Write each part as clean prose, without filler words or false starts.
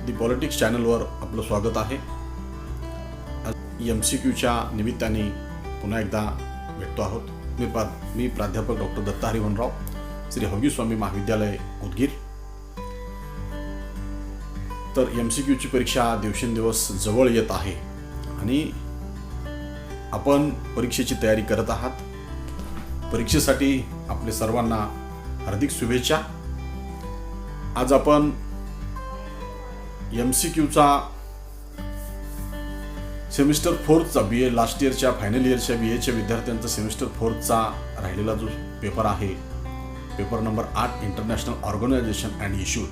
दी politics चॅनलवर आपलं स्वागत आहे। MCQच्या निमित्ताने पुन्हा एकदा भेटतो आहोत। मी प्राध्यापक डॉक्टर दत्ता हरिवंशराव, श्री हवगी स्वामी महाविद्यालय उदगीर। तर MCQची परीक्षा दिवसेंदिवस जवळ येत आहे आणि आपण परीक्षेची तयारी करत आहात। परीक्षेसाठी आपले सर्वांना हार्दिक शुभेच्छा। आज आपण MCQचा सेमिस्टर 4चा BA लास्ट इयरच्या फायनल इयरच्या BAच्या विद्यार्थ्यांचा सेमिस्टर 4चा राहिलेला जो पेपर आहे, paper number 8 international organisation and issues,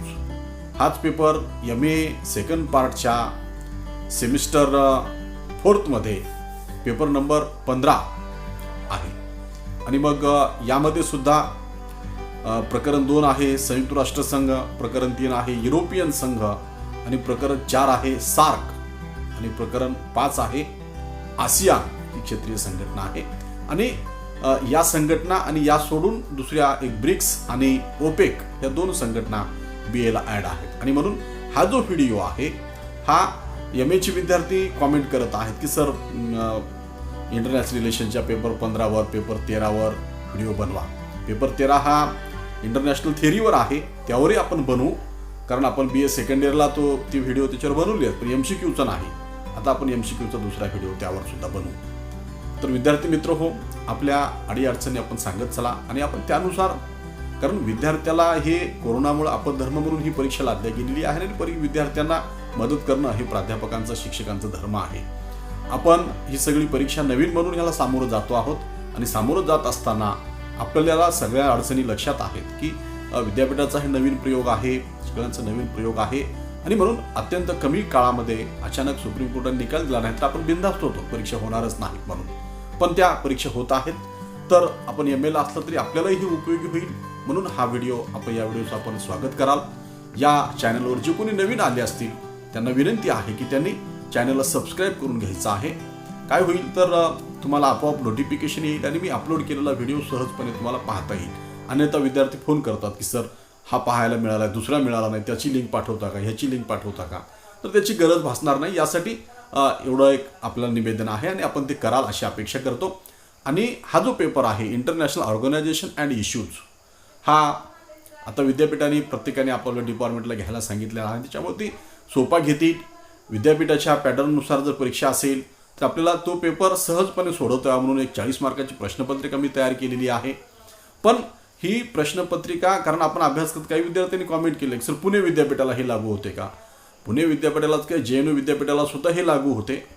हाच पेपर MA सेकंड पार्टच्या सेमिस्टर 4मध्ये पेपर नंबर 15 आहे। आणि मग यामध्ये सुद्धा प्रकरण 2 आहे संयुक्त राष्ट्र संघ, प्रकरण 3 आहे युरोपियन संघ, आणि प्रकरण 4 आहे सार्क, आणि प्रकरण 5 आहे आसियान ही क्षेत्रीय संघटना आहे। आणि या संघटना आणि या सोडून दुसऱ्या एक ब्रिक्स आणि ओपेक या 2 संघटना BA ला ऍड आहेत। आणि म्हणून हा जो व्हिडिओ आहे हा MA चे विद्यार्थी कॉमेंट करत आहेत की सर इंटरनॅशनल रिलेशनच्या पेपर 15 वर, पेपर 13 वर व्हिडिओ बनवा। पेपर 13 हा इंटरनॅशनल थिअरीवर आहे, त्यावरही आपण बनवू, कारण आपण BA सेकंड इयरला ती व्हिडिओ त्याच्यावर बनवली आहे, पण MCQचा नाही। आता आपण MCQचा दुसरा व्हिडिओ त्यावर सुद्धा बनवू। तर विद्यार्थी मित्र हो, आपल्या अडीअडचणी आपण सांगत चला आणि आपण त्यानुसार, कारण विद्यार्थ्याला हे कोरोनामुळे अपधर्म म्हणून ही परीक्षा लादली गेलेली आहे आणि विद्यार्थ्यांना मदत करणं हे प्राध्यापकांचा, शिक्षकांचा धर्म आहे। आपण ही सगळी परीक्षा नवीन म्हणून ह्याला सामोरं जातो आहोत आणि सामोरं जात असताना आपल्याला सगळ्या अडचणी लक्षात आहेत की विद्यापीठाचा हे नवीन प्रयोग आहे, शिक्षकांचा नवीन प्रयोग आहे, आणि म्हणून अत्यंत कमी काळामध्ये अचानक सुप्रीम कोर्टाने निकाल दिला नाही तर आपण बिनधास्त होतो, परीक्षा होणारच नाही म्हणून, पण त्या परीक्षा होत आहेत। तर आपण MA ला असलं तरी आपल्यालाही हे उपयोगी होईल म्हणून हा व्हिडिओ या व्हिडिओचं आपण स्वागत कराल। या चॅनलवर जे कोणी नवीन आले असतील त्यांना विनंती आहे की त्यांनी चॅनलला सबस्क्राईब करून घ्यायचं आहे। काय होईल तर तुम्हाला आपोआप नोटिफिकेशन येईल आणि मी अपलोड केलेला व्हिडिओ सहजपणे तुम्हाला पाहता येईल। अन्यथा विद्यार्थी फोन करतात की सर हा पाहायला मिळाला, दुसरा मिळाला नाही, त्याची लिंक पाठवता का, ह्याची लिंक पाठवता का, तर त्याची गरज भासणार नाही। यासाठी एवढं एक आपलं निवेदन आहे आणि आपण ते कराल अशी अपेक्षा करतो। आणि हा जो पेपर आहे इंटरनॅशनल ऑर्गनायझेशन अँड इश्यूज, हा आता विद्यापीठाने प्रत्येकाने आपल्या डिपार्टमेंटला घ्यायला सांगितलेला आहे, त्याच्यामुळे ती सोपा घेतील। विद्यापीठाच्या पॅटर्ननुसार जर परीक्षा असेल तर आपल्याला तो पेपर सहजपणे सोडवता यावा म्हणून एक 40 मार्काची प्रश्नपत्रिका मी तयार केलेली आहे। पण ही प्रश्नपत्रिका, कारण आपण अभ्यास करत, काही विद्यार्थ्यांनी कॉमेंट केले सर पुणे विद्यापीठाला हे लागू होते का? पुणे विद्यापीठालाच काय, JNU विद्यापीठाला सुद्धा हे लागू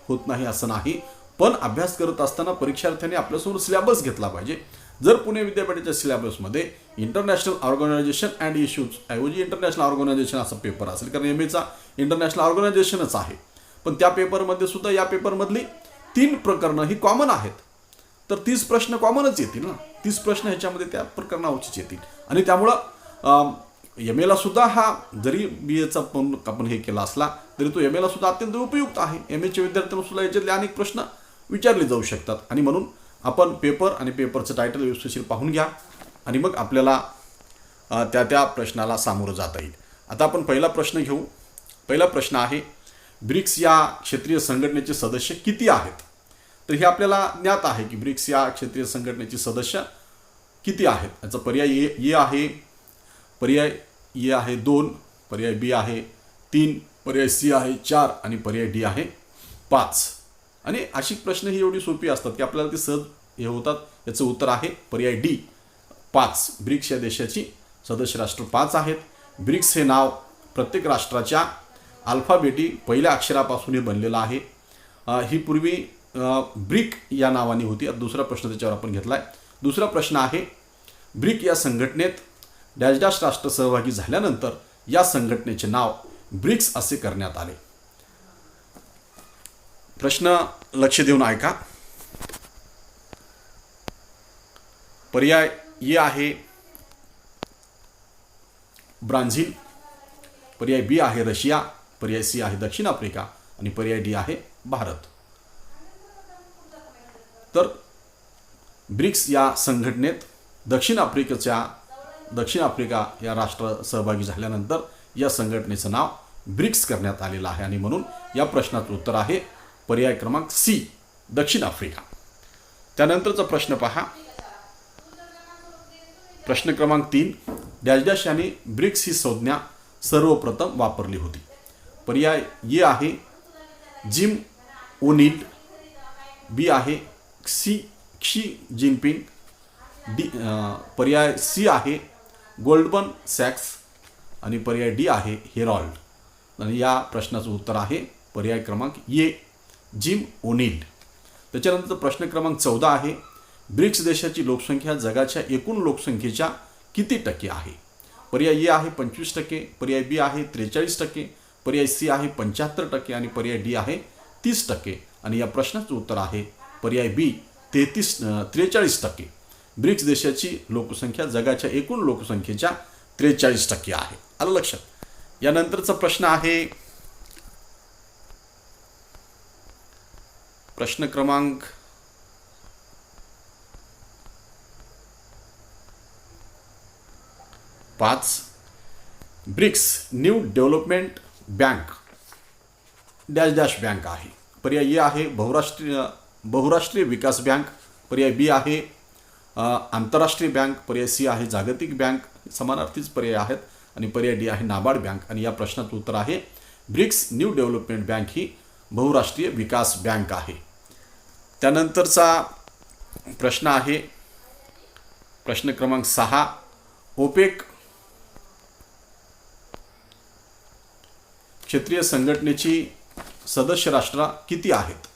होत नाही असं नाही। पण अभ्यास करत असताना परीक्षार्थ्यांनी आपल्यासमोर सिलेबस घेतला पाहिजे। जर पुणे विद्यापीठाच्या सिलेबसमध्ये इंटरनॅशनल ऑर्गनायझेशन अँड इश्यूज ऐवजी इंटरनॅशनल ऑर्गनायझेशन असा पेपर असेल, कारण MA चा इंटरनॅशनल ऑर्गनायझेशनच आहे, पण त्या पेपरमध्ये सुद्धा या पेपरमधली 3 प्रकरणं ही कॉमन आहेत, तर 30 प्रश्न कॉमनच येतील ना, 30 प्रश्न ह्याच्यामध्ये त्या प्रकरणावरचीच येतील। आणि त्यामुळं MA ला सुद्धा हा जरी BAचा आपण हे केला असला तरी तो MA ला सुद्धा अत्यंत उपयुक्त आहे। MA च्या विद्यार्थ्यांना सुद्धा याच्यातले अनेक प्रश्न विचारले जाऊ शकतात। आणि म्हणून आपण पेपर आणि पेपरचं टायटल व्यवस्थित पाहून घ्या आणि मग आपल्याला त्या प्रश्नाला सामोरं जाता येईल। आता आपण पहिला प्रश्न घेऊ। पहिला प्रश्न आहे, ब्रिक्स या क्षेत्रीय संघटनेचे सदस्य किती आहेत? तर हे आपल्याला ज्ञात आहे की ब्रिक्स या क्षेत्रीय संघटनेचे सदस्य किती आहेत। याचा पर्याय ए आहे, पर्याय ए आहे 2, पर्याय B आहे 3, पर्याय C आहे 4 आणि पर्याय D आहे 5। आणि अशी प्रश्न ही एवढी सोपी असतात की आपल्याला ते सहज हे होतात। याचं उत्तर आहे पर्याय D 5। ब्रिक्स या देशाची सदस्य राष्ट्र 5 आहेत। ब्रिक्स हे नाव प्रत्येक राष्ट्राच्या अल्फाबेटी पहिल्या अक्षरापासून हे बनलेलं आहे। ही पूर्वी ब्रिक या नावाने होती। दुसरा प्रश्न त्याच्यावर आपण घेतलाय। दुसरा प्रश्न आहे, ब्रिक या संघटनेत डॅश डॅश राष्ट्र सहभागी झाल्यानंतर या संघटनेचे नाव ब्रिक्स असे करण्यात आले। प्रश्न लक्ष देऊन ऐका। पर्याय ए आहे ब्राझील, पर्याय B आहे रशिया, पर्याय C आहे दक्षिण आफ्रिका आणि पर्याय D आहे भारत। तर ब्रिक्स या संघटनेत दक्षिण आफ्रिका या राष्ट्र सहभागी झाल्यानंतर या संघटनेचं नाव ब्रिक्स करण्यात आलेला आहे आणि म्हणून या प्रश्नाचं उत्तर आहे पर्याय क्रमांक सी, दक्षिण आफ्रिका. त्यानंतरचा प्रश्न पहा. प्रश्न क्रमांक 3. डॅश डॅश यांनी ब्रिक्स ही संज्ञा सर्वप्रथम वापरली होती. पर्याय ए आहे जिम ओनिल, बी आहे क्षी जिनपिंग, पर्याय सी आहे गोल्डमन सॅक्स आणि पर्याय डी आहे हेरॉल्ड. आणि या प्रश्नाचं उत्तर आहे पर्याय क्रमांक ए जिम ओनिल. त्याच्यानंतर प्रश्न क्रमांक 14 आहे. ब्रिक्स देशाची लोकसंख्या जगाच्या एकूण लोकसंख्येच्या किती टक्के आहे? पर्याय ए आहे 25%, पर्याय बी आहे 43%, पर्याय सी आहे 75% आणि पर्याय डी आहे 30%. आणि या प्रश्नाचं उत्तर आहे पर्याय बी 43%. ब्रिक्स देशाची लोकसंख्या जगाच्या एकूण लोकसंख्येच्या 43% आहे. आलं लक्षात. यानंतरचा प्रश्न आहे प्रश्न क्रमांक 5. BRICS new development bank dash dash bank आहे. पर्याय ए आहे बहुराष्ट्रीय विकास बँक, पर्याय बी आहे आंतरराष्ट्रीय बँक, पर्याय सी आहे जागतिक बँक, समानार्थीच पर्याय आहेत, आणि पर्याय डी आहे नाबार्ड बँक. आणि या प्रश्नाचं उत्तर आहे ब्रिक्स न्यू डेव्हलपमेंट बँक ही बहुराष्ट्रीय विकास बँक आहे. त्यानंतरचा प्रश्न आहे प्रश्न क्रमांक 6. ओपेक क्षेत्रीय संघटनेची सदस्य राष्ट्र किती आहेत?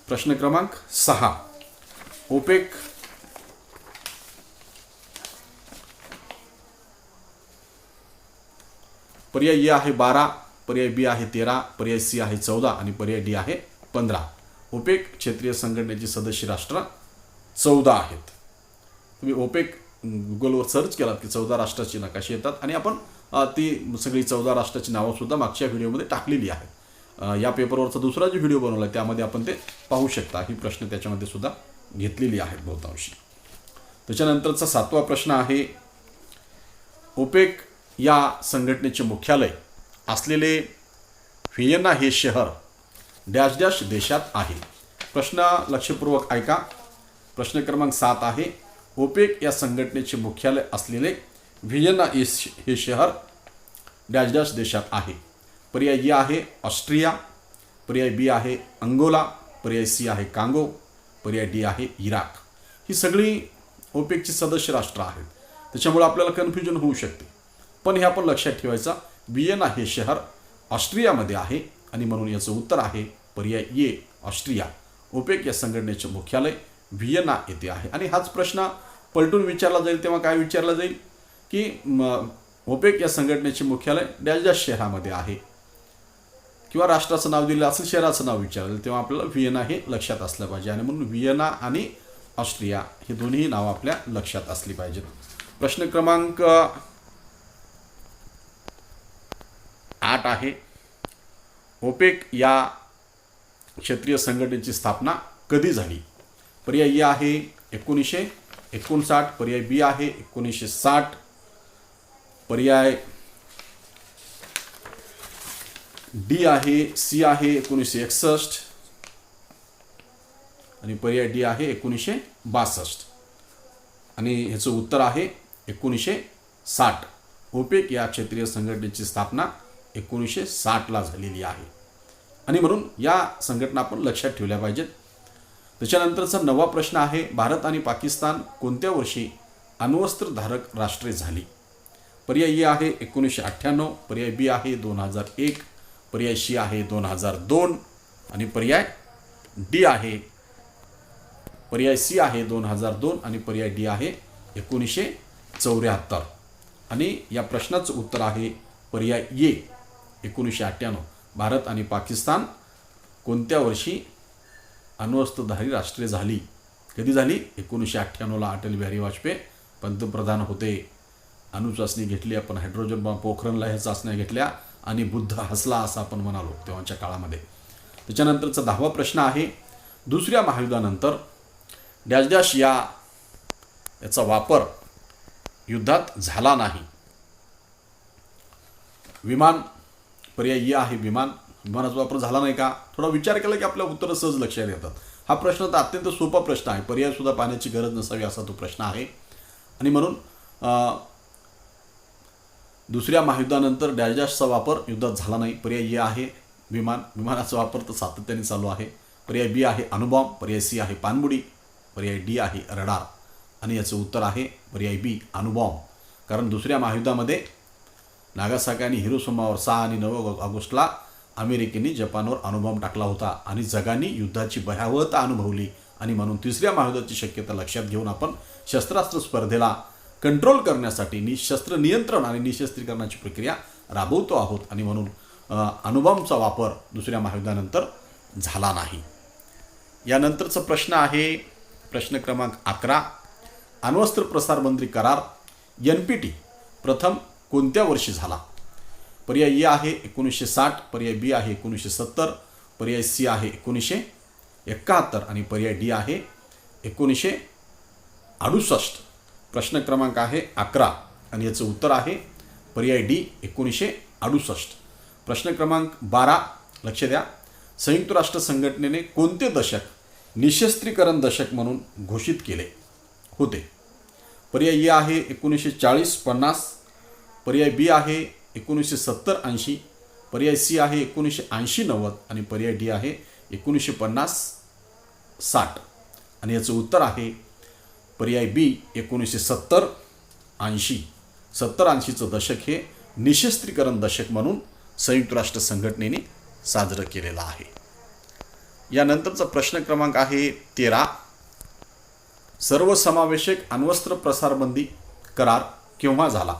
प्रश्न क्रमांक 6. ओपेक पर्याय ए आहे 12, पर्याय बी आहे 13, पर्याय सी आहे 14 आणि पर्याय डी आहे 15. ओपेक क्षेत्रीय संघटनेची सदस्य राष्ट्र 14 आहेत. तुम्ही ओपेक गुगलवर सर्च केलात की 14 राष्ट्राची नकाशे येतात आणि आपण ती सगळी 14 राष्ट्राची नावं सुद्धा मागच्या व्हिडिओमध्ये टाकलेली आहेत. या पेपरवरचा दुसरा जो व्हिडिओ बनवला त्यामध्ये आपण ते पाहू शकता. ही प्रश्न त्याच्यामध्ये सुद्धा घेतलेली आहेत बहुतांशी. त्याच्यानंतरचा 7वा प्रश्न आहे. ओपेक या संघटनेचे मुख्यालय असलेले व्हिएना हे शहर डॅश डॅश देशात आहे. प्रश्न लक्षपूर्वक ऐका. प्रश्न क्रमांक 7 आहे. ओपेक या संघटनेचे मुख्यालय असलेले व्हिएना हे शहर डॅश डॅश देशात आहे. पर्याय ए आहे ऑस्ट्रिया, पर्याय बी आहे अंगोला, पर्याय सी आहे कांगो, पर्याय डी आहे इराक. ही सगळी ओपेकची सदस्य राष्ट्र आहेत. त्याच्यामुळे आपल्याला कन्फ्युजन होऊ शकते, पण हे आपण लक्षात ठेवायचं. व्हिएना हे शहर ऑस्ट्रियामध्ये आहे आणि म्हणून याचं उत्तर आहे पर्याय ए ऑस्ट्रिया. ओपेक या संघटनेचे मुख्यालय व्हिएना येथे आहे. आणि हाच प्रश्न पलटून विचारला जाईल तेव्हा काय विचारला जाईल की ओपेक या संघटनेचे मुख्यालय डॅश डॅश शहरामध्ये आहे, किंवा राष्ट्राचं नाव दिलं असेल, शहराचं नाव विचारलं तेव्हा आपल्याला व्हिएना हे लक्षात असलं पाहिजे. आणि म्हणून व्हिएना आणि ऑस्ट्रिया हे दोन्ही नावं आपल्या लक्षात असली पाहिजेत. प्रश्न क्रमांक 8 आहे. ओपेक या क्षेत्रीय संघटनेची स्थापना कधी झाली? पर्याय ए आहे 1959, पर्याय बी आहे 1960, पर्याय डी आहे सी आहे 1961 आणि पर्याय डी आहे 1962. आणि ह्याचं उत्तर आहे 1960. ओपेक या क्षेत्रीय संघटनेची स्थापना 1960ला झालेली आहे आणि म्हणून या संघटना आपण लक्षात ठेवल्या पाहिजेत. त्याच्यानंतरचा 9वा प्रश्न आहे. भारत आणि पाकिस्तान कोणत्या वर्षी अण्वस्त्रधारक राष्ट्रे झाली? पर्याय ए आहे 1998, पर्याय बी आहे 2001, पर्याय सी आहे 2002 आणि पर्याय डी आहे पर्याय सी आहे 2002 आणि पर्याय डी आहे 1974. आणि या प्रश्नाचं उत्तर आहे पर्याय ए 1998. भारत आणि पाकिस्तान कोणत्या वर्षी अण्वस्त्रधारी राष्ट्रे झाली? कधी झाली? 1998ला अटल बिहारी वाजपेयी पंतप्रधान होते. अणुचाचणी घेतली आपण, हायड्रोजन बॉम्ब पोखरणला ह्या चाचण्या घेतल्या आणि बुद्ध हसला असं आपण म्हणालो तेव्हाच्या काळामध्ये. त्याच्यानंतरचा 10वा प्रश्न आहे. दुसऱ्या महायुद्धानंतर डॅश डॅश याचा वापर युद्धात झाला नाही. विमान, पर्याय ए आहे विमान. विमानाचा वापर झाला नाही का? थोडा विचार केला की आपल्या उत्तरं सहज लक्षात येतात. हा प्रश्न तर अत्यंत सोपा प्रश्न आहे. पर्यायसुद्धा पाहण्याची गरज नसावी असा तो प्रश्न आहे. आणि म्हणून दुसऱ्या महायुद्धानंतर डॅशचा वापर युद्धात झाला नाही. पर्याय ए आहे विमान. विमानाचा वापर तर सातत्याने चालू आहे. पर्याय बी आहे अणुबॉम्ब. पर्याय सी आहे पाणबुडी. पर्याय डी आहे रडार. आणि याचं उत्तर आहे पर्याय बी अणुबॉम्ब. कारण दुसऱ्या महायुद्धामध्ये नागासाकी आणि हिरोशिमावर 6 आणि 9 ऑगस्टला अमेरिकेने जपानवर अणुबॉम्ब टाकला होता आणि जगाने युद्धाची भयावहता अनुभवली. आणि म्हणून तिसऱ्या महायुद्धाची शक्यता लक्षात घेऊन आपण शस्त्रास्त्र स्पर्धेला कंट्रोल करण्यासाठी शस्त्र नियंत्रण आणि निशस्त्रीकरणाची प्रक्रिया राबवतो आहोत. आणि म्हणून अणुबॉम्बचा वापर दुसऱ्या महायुद्धानंतर झाला नाही. यानंतरचा प्रश्न आहे प्रश्न क्रमांक 11. अण्वस्त्र प्रसारबंदी करार NPT प्रथम कोणत्या वर्षी झाला? पर्याय ए आहे 1960. पर्याय बी आहे 1970. पर्याय सी आहे 1971 आणि पर्याय डी आहे 1968. प्रश्न क्रमांक आहे 11 आणि याचं उत्तर आहे पर्याय डी 1968. प्रश्न क्रमांक 12 लक्ष द्या. संयुक्त राष्ट्र संघटनेने कोणते दशक निशस्त्रीकरण दशक म्हणून घोषित केले होते? पर्याय ए आहे 1940-50. पर्याय बी आहे 1970-80. पर्याय सी आहे 1980-90 आणि पर्याय डी आहे 1950-60 आणि याचं उत्तर आहे पर्याय बी 1970-80. 70-80चं दशक हे निशस्त्रीकरण दशक म्हणून संयुक्त राष्ट्र संघटनेने साजरं केलेलं आहे. यानंतरचा प्रश्न क्रमांक आहे 13. सर्वसमावेशक अण्वस्त्र प्रसारबंदी करार केव्हा झाला?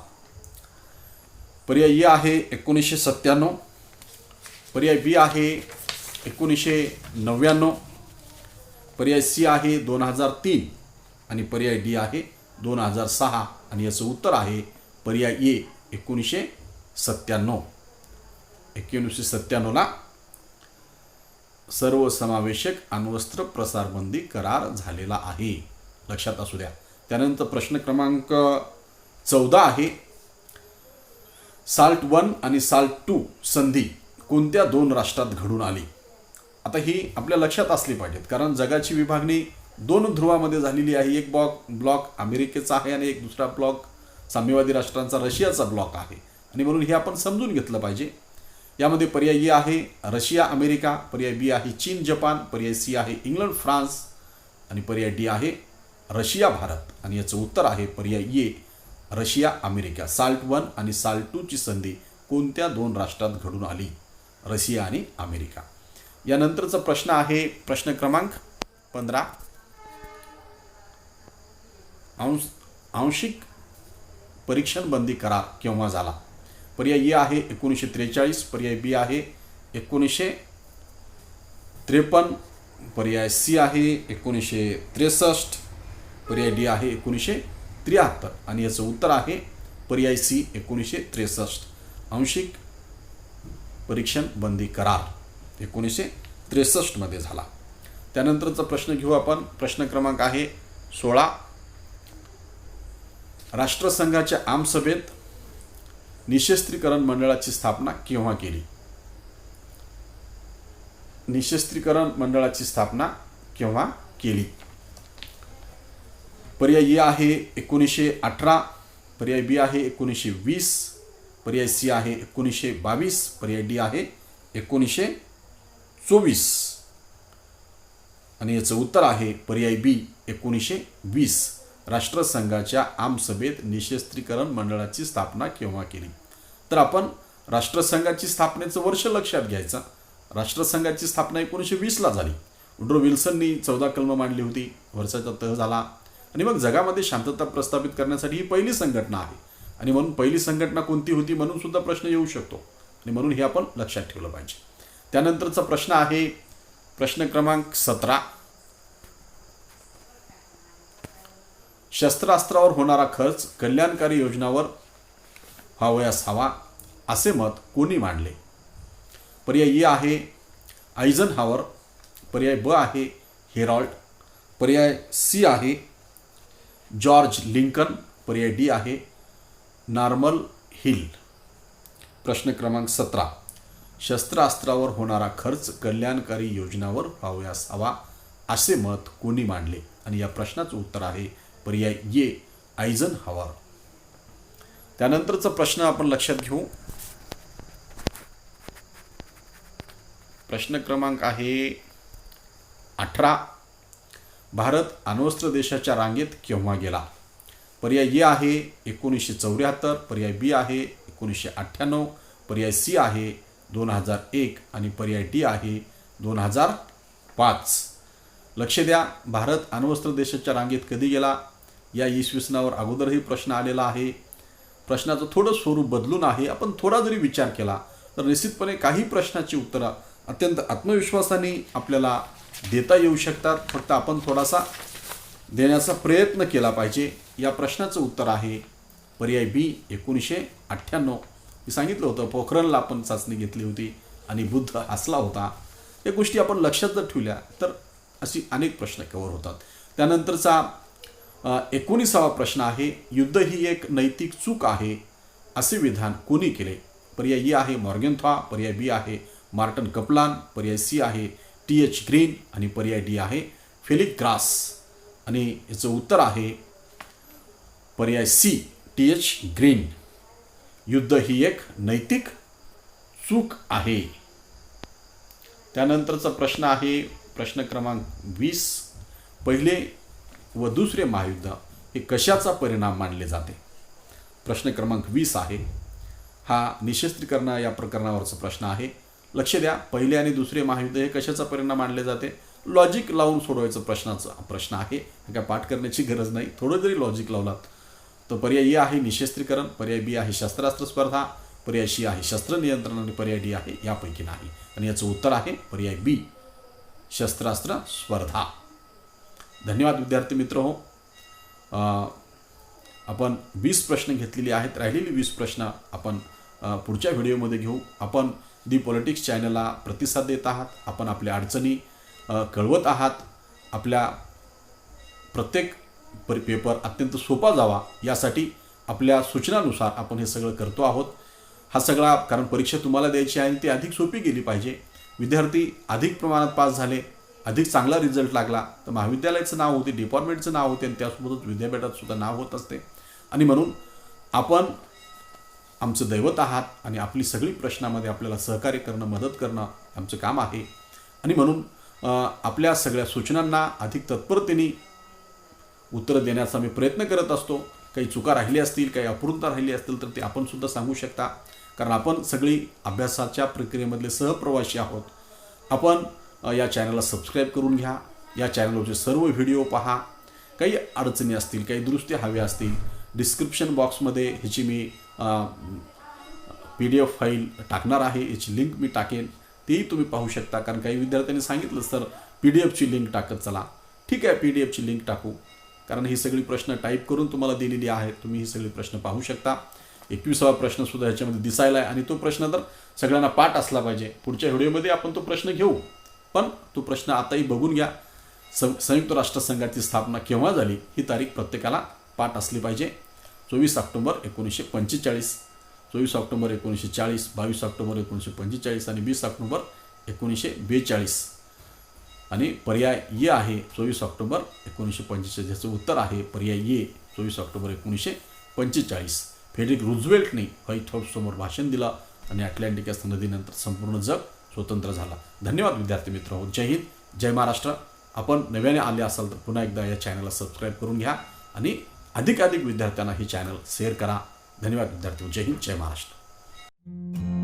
पर्याय ए आहे 1997. पर्याय बी आहे 1999. पर्याय सी आहे 2003 आणि पर्याय डी आहे 2006 आणि याचं उत्तर आहे पर्याय ए 1997. 1997ला सर्वसमावेशक अण्वस्त्र प्रसारबंदी करार झालेला आहे. लक्षात असू द्या. त्यानंतर प्रश्न क्रमांक 14 आहे. SALT I आणि SALT II संधी कोणत्या 2 राष्ट्रात घडून आली? आता ही आपल्या लक्षात असली पाहिजेत कारण जगाची विभागणी 2 ध्रुवामध्ये झालेली आहे. एक ब्लॉक अमेरिकेचा आहे आणि एक दुसरा ब्लॉक साम्यवादी राष्ट्रांचा रशियाचा ब्लॉक आहे. आणि म्हणून हे आपण समजून घेतलं पाहिजे. यामध्ये पर्याय ए आहे रशिया अमेरिका. पर्याय बी आहे चीन जपान. पर्याय सी आहे इंग्लंड फ्रान्स आणि पर्याय डी आहे रशिया भारत आणि याचं उत्तर आहे पर्याय A Russia America. SALT I आणि SALT II ची संधी कोणत्या 2 राष्ट्रात घडून आली? रशिया आणि अमेरिका. यानंतरचा प्रश्न आहे प्रश्न क्रमांक 15. आंशिक परीक्षण बंदी करार केव्हा झाला? पर्याय ए आहे 1943. पर्याय बी आहे 1953. पर्याय सी आहे 1963. पर्याय डी आहे 1973 आणि याचं उत्तर आहे पर्याय सी 1963. आंशिक परीक्षण बंदी करार 1963 मध्ये झाला. त्यानंतरचा प्रश्न घेऊ आपण. प्रश्न क्रमांक आहे 16. राष्ट्रसंघाच्या आमसभेत निशस्त्रीकरण मंडळाची स्थापना केव्हा केली? निशस्त्रीकरण मंडळाची स्थापना केव्हा केली? पर्याय ए आहे 1918. पर्याय बी आहे 1920. पर्याय सी आहे 1922. पर्याय डी आहे 1924 आणि याचं उत्तर आहे पर्याय बी 1920. राष्ट्रसंघाच्या आमसभेत निशस्त्रीकरण मंडळाची स्थापना केव्हा केली? तर आपण राष्ट्रसंघाची स्थापनेचं वर्ष लक्षात घ्यायचं. राष्ट्रसंघाची स्थापना 1920ला झाली. वुड्रो विल्सननी 14 कलमं मांडली होती. वर्षाचा तह झाला आणि मग जगामध्ये शांतता प्रस्थापित करण्यासाठी ही पहिली संघटना आहे. आणि म्हणून पहिली संघटना कोणती होती म्हणून सुद्धा प्रश्न येऊ शकतो आणि म्हणून हे आपण लक्षात ठेवलं पाहिजे. त्यानंतरचा प्रश्न आहे प्रश्न क्रमांक 17. शस्त्रास्त्रावर होणारा खर्च कल्याणकारी योजनावर व्हावयास हवा असे मत कोणी मांडले? पर्याय ए आहे आयझनहॉवर. पर्याय ब आहे हेरॉल्ड. पर्याय सी आहे जॉर्ज लिंकन. पर्याय डी आहे नॉर्मन हिल प्रश्न क्रमांक 17. शस्त्रास्त्रावर होणारा खर्च कल्याणकारी योजनावर व्हावयास हवा असे मत कोणी मांडले? आणि या प्रश्नाचं उत्तर आहे पर्याय ए, आयझनहॉवर. त्यानंतरचा प्रश्न आपण लक्षात घेऊ. प्रश्न क्रमांक आहे 18. भारत अण्वस्त्र देशाच्या रांगेत केव्हा गेला? पर्याय ए आहे 1974, पर्याय बी आहे 1998, पर्याय सी आहे 2001 आणि पर्याय डी आहे 2005. लक्ष द्या, भारत अण्वस्त्र देशाच्या रांगेत कधी गेला? या इसवी सनावर अगोदरही प्रश्न आलेला आहे. प्रश्नाचं थोडं स्वरूप बदलून आहे. आपण थोडा जरी विचार केला तर निश्चितपणे काही प्रश्नाची उत्तरं अत्यंत आत्मविश्वासाने आपल्याला देता येऊ शकतात. फक्त आपण थोडासा देण्याचा प्रयत्न केला पाहिजे. या प्रश्नाचं उत्तर आहे पर्याय बी 1998. मी सांगितलं होतं पोखरणला आपण चाचणी घेतली होती आणि बुद्ध हसला होता. या गोष्टी आपण लक्षात जर ठेवल्या तर अशी अनेक प्रश्न कव्हर होतात. त्यानंतरचा 19वा प्रश्न आहे युद्ध ही एक नैतिक चूक आहे असे विधान कोणी केले? पर्याय ए आहे मॉर्गनथॉ, पर्याय बी आहे मार्टन कपलान, पर्याय सी आहे TH ग्रीन आणि पर्याय डी आहे फेलिक्स ग्रास. आणि याचं उत्तर आहे पर्याय सी, TH ग्रीन. युद्ध ही एक नैतिक चूक आहे. त्यानंतरचा प्रश्न आहे प्रश्न क्रमांक 20. पहिले व दुसरे महायुद्ध हे कशाचा परिणाम मानले जाते? प्रश्न क्रमांक 20 आहे. हा निशस्त्रीकरण या प्रकरणावरचा प्रश्न आहे. लक्ष द्या, पहिले आणि दुसरे महायुद्ध हे कशाचा परिणाम मानले जाते? लॉजिक लावून सोडवायचं प्रश्न आहे. काय पाठ करण्याची गरज नाही. थोडं जरी लॉजिक लावलात तर पर्याय ए आहे निशस्त्रीकरण, पर्याय बी आहे शस्त्रास्त्र स्पर्धा, पर्याय सी आहे शस्त्र नियंत्रण आणि पर्याय डी आहे यापैकी नाही. आणि याचं उत्तर आहे पर्याय बी, शस्त्रास्त्र स्पर्धा. धन्यवाद विद्यार्थी मित्र हो. आपण 20 प्रश्न घेतलेले आहेत. राहिलेली 20 प्रश्न आपण पुढच्या व्हिडिओमध्ये घेऊ. आपण दी पॉलिटिक्स चॅनलला प्रतिसाद देत आहात. आपण आपल्या अडचणी कळवत आहात. आपल्या प्रत्येक पेपर अत्यंत सोपा जावा यासाठी आपल्या सूचनानुसार आपण हे सगळं करतो आहोत. हा सगळा कारण परीक्षा तुम्हाला द्यायची आहे आणि ती अधिक सोपी गेली पाहिजे. विद्यार्थी अधिक प्रमाणात पास झाले, अधिक चांगला रिझल्ट लागला तर महाविद्यालयाचं नाव होते, डिपार्टमेंटचं नाव होते आणि त्यासोबतच विद्यापीठात सुद्धा नाव होत असते. आणि म्हणून आपण आमचं दैवत आहात आणि आपली सगळी प्रश्नामध्ये आपल्याला सहकार्य करणं, मदत करणं आमचं काम आहे. आणि म्हणून आपल्या सगळ्या सूचनांना अधिक तत्परतेने उत्तरं देण्याचा मी प्रयत्न करत असतो. काही चुका राहिल्या असतील, काही अपूर्णता राहिली असतील तर ते आपण सुद्धा सांगू शकता. कारण आपण सगळी अभ्यासाच्या प्रक्रियेमधले सहप्रवासी आहोत. आपण या चॅनलला सबस्क्राईब करून घ्या. या चॅनलवरचे सर्व व्हिडिओ पहा. काही अडचणी असतील, काही दुरुस्ती हव्या असतील, डिस्क्रिप्शन बॉक्समध्ये ह्याची मी PDF फाईल टाकणार आहे. याची लिंक मी टाकेन, तेही तुम्ही पाहू शकता. कारण काही विद्यार्थ्यांनी सांगितलं सर PDFची लिंक टाकत चला. ठीक आहे, PDFची लिंक टाकू. कारण ही सगळी प्रश्न टाईप करून तुम्हाला दिलेली आहे. तुम्ही ही सगळी प्रश्न पाहू शकता. 21वा प्रश्नसुद्धा ह्याच्यामध्ये दिसायला आहे आणि तो प्रश्न तर सगळ्यांना पाठ असला पाहिजे. पुढच्या व्हिडिओमध्ये आपण तो प्रश्न घेऊ. पण तो प्रश्न आताही बघून घ्या. संयुक्त राष्ट्रसंघाची स्थापना केव्हा झाली ही तारीख प्रत्येकाला पाठ असली पाहिजे. 24 ऑक्टोबर 1945, 24 ऑक्टोबर 1940, 22 ऑक्टोबर 1945 आणि 20 ऑक्टोबर 1942. आणि पर्याय ए आहे 24 ऑक्टोबर 1945. ज्याचं उत्तर आहे पर्याय ए 24 ऑक्टोबर 1945. फेडरिक रूझवेल्टने व्हाईट हाऊससमोर भाषण दिलं आणि अटलांटिक नदीनंतर संपूर्ण जग स्वतंत्र झाला. धन्यवाद विद्यार्थी मित्र हो. जय हिंद, जय महाराष्ट्र. आपण नव्याने आले असाल तर पुन्हा एकदा या चॅनलला सबस्क्राईब करून घ्या आणि अधिकाधिक विद्यार्थ्यांना हे चॅनल शेअर करा. धन्यवाद विद्यार्थी. जय हिंद, जय महाराष्ट्र.